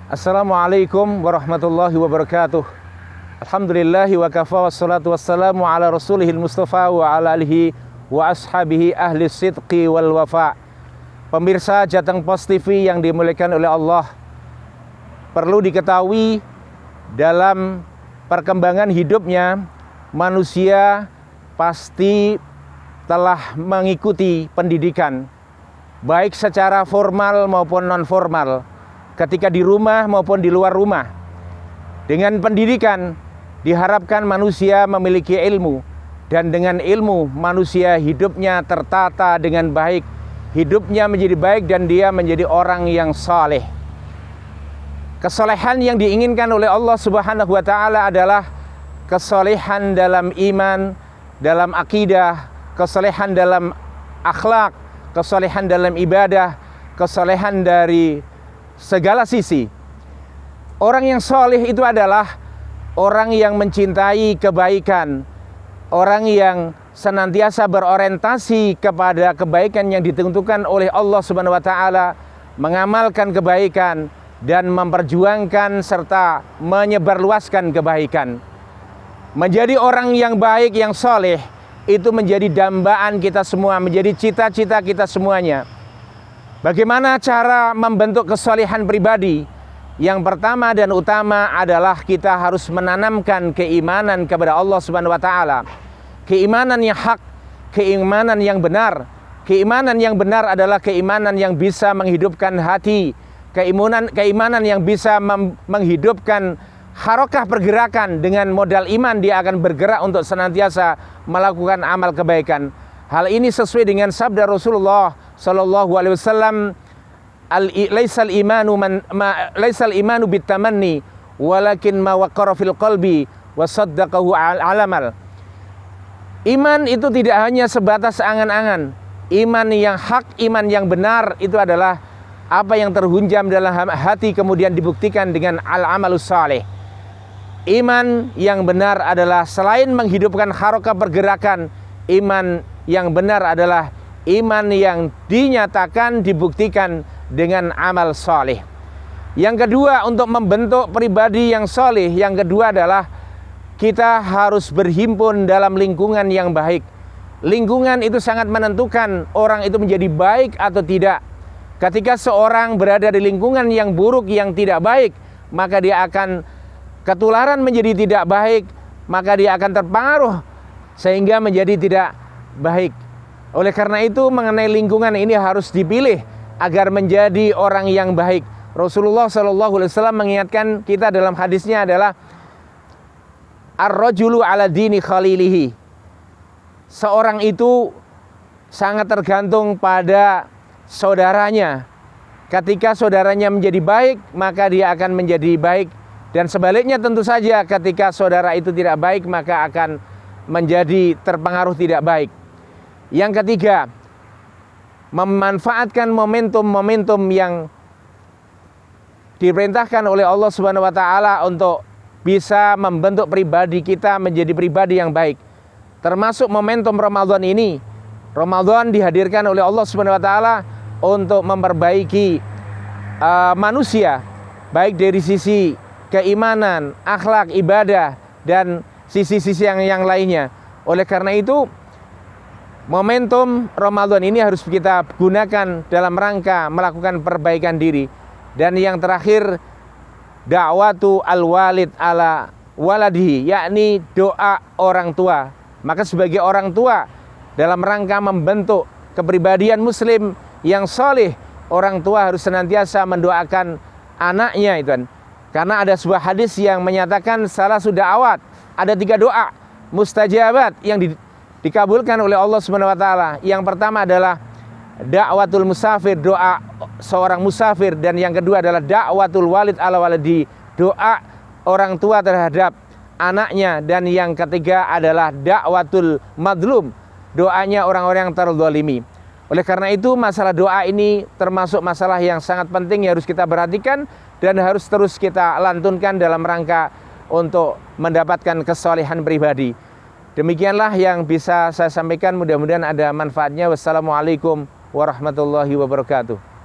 Assalamualaikum warahmatullahi wabarakatuh. Alhamdulillahi wa kafa wassalatu wassalamu ala rasulihil mustafa wa ala alihi wa ashabihi ahli sidqi wal wafa. Pemirsa Jateng Pos TV yang dimuliakan oleh Allah, perlu diketahui dalam perkembangan hidupnya manusia pasti telah mengikuti pendidikan, baik secara formal maupun non formal, ketika di rumah maupun di luar rumah. Dengan pendidikan diharapkan manusia memiliki ilmu, dan dengan ilmu manusia hidupnya tertata dengan baik, hidupnya menjadi baik dan dia menjadi orang yang saleh. Kesolehan yang diinginkan oleh Allah Subhanahu wa taala adalah kesolehan dalam iman, dalam akidah, kesolehan dalam akhlak, kesolehan dalam ibadah, kesolehan dari segala sisi. Orang yang soleh itu adalah orang yang mencintai kebaikan, orang yang senantiasa berorientasi kepada kebaikan yang ditentukan oleh Allah Subhanahu wa taala, mengamalkan kebaikan dan memperjuangkan serta menyebarluaskan kebaikan. Menjadi orang yang baik, yang soleh, itu menjadi dambaan kita semua, menjadi cita-cita kita semuanya. Bagaimana cara membentuk kesolehan pribadi? Yang pertama dan utama adalah kita harus menanamkan keimanan kepada Allah Subhanahu wa taala. Keimanan yang hak, keimanan yang benar. Keimanan yang benar adalah keimanan yang bisa menghidupkan hati, keimanan yang bisa menghidupkan harokah pergerakan. Dengan modal iman dia akan bergerak untuk senantiasa melakukan amal kebaikan. Hal ini sesuai dengan sabda Rasulullah sallallahu alaihi wasallam, laisal imanu bitamanni walakin ma waqara fil qalbi wa saddaqahu al-amal. Iman itu tidak hanya sebatas angan-angan. Iman yang hak, iman yang benar itu adalah apa yang terhunjam dalam hati kemudian dibuktikan dengan al-amalus saleh. Iman yang benar adalah selain menghidupkan harokah pergerakan, iman yang benar adalah iman yang dinyatakan, dibuktikan dengan amal soleh. Yang kedua, untuk membentuk pribadi yang soleh, yang kedua adalah kita harus berhimpun dalam lingkungan yang baik. Lingkungan itu sangat menentukan orang itu menjadi baik atau tidak. Ketika seorang berada di lingkungan yang buruk, yang tidak baik, maka dia akan ketularan menjadi tidak baik, maka dia akan terpengaruh sehingga menjadi tidak baik. Oleh karena itu, mengenai lingkungan ini harus dipilih agar menjadi orang yang baik. Rasulullah sallallahu alaihi wasallam mengingatkan kita dalam hadisnya adalah ar-rajulu ala dini khalilihi. Seorang itu sangat tergantung pada saudaranya. Ketika saudaranya menjadi baik, maka dia akan menjadi baik. Dan sebaliknya tentu saja ketika saudara itu tidak baik, maka akan menjadi terpengaruh tidak baik. Yang ketiga, memanfaatkan momentum-momentum yang diperintahkan oleh Allah Subhanahu wa taala untuk bisa membentuk pribadi kita menjadi pribadi yang baik. Termasuk momentum Ramadan ini. Ramadan dihadirkan oleh Allah Subhanahu wa taala untuk memperbaiki manusia, baik dari sisi keimanan, akhlak, ibadah, dan sisi-sisi yang lainnya. Oleh karena itu, momentum Ramadan ini harus kita gunakan dalam rangka melakukan perbaikan diri. Dan yang terakhir, da'watu al-walid ala waladihi, yakni doa orang tua. Maka sebagai orang tua, dalam rangka membentuk kepribadian muslim yang soleh, orang tua harus senantiasa mendoakan anaknya itu kan. Karena ada sebuah hadis yang menyatakan salah sudah awat, ada 3 doa mustajabat yang dikabulkan oleh Allah Subhanahu wa taala. Yang pertama adalah da'watul musafir, doa seorang musafir, dan yang kedua adalah da'watul walid ala waladi, doa orang tua terhadap anaknya, dan yang ketiga adalah da'watul madlum, doanya orang-orang yang terzalimi. Oleh karena itu, masalah doa ini termasuk masalah yang sangat penting yang harus kita perhatikan dan harus terus kita lantunkan dalam rangka untuk mendapatkan kesolehan pribadi. Demikianlah yang bisa saya sampaikan, mudah-mudahan ada manfaatnya. Wassalamualaikum warahmatullahi wabarakatuh.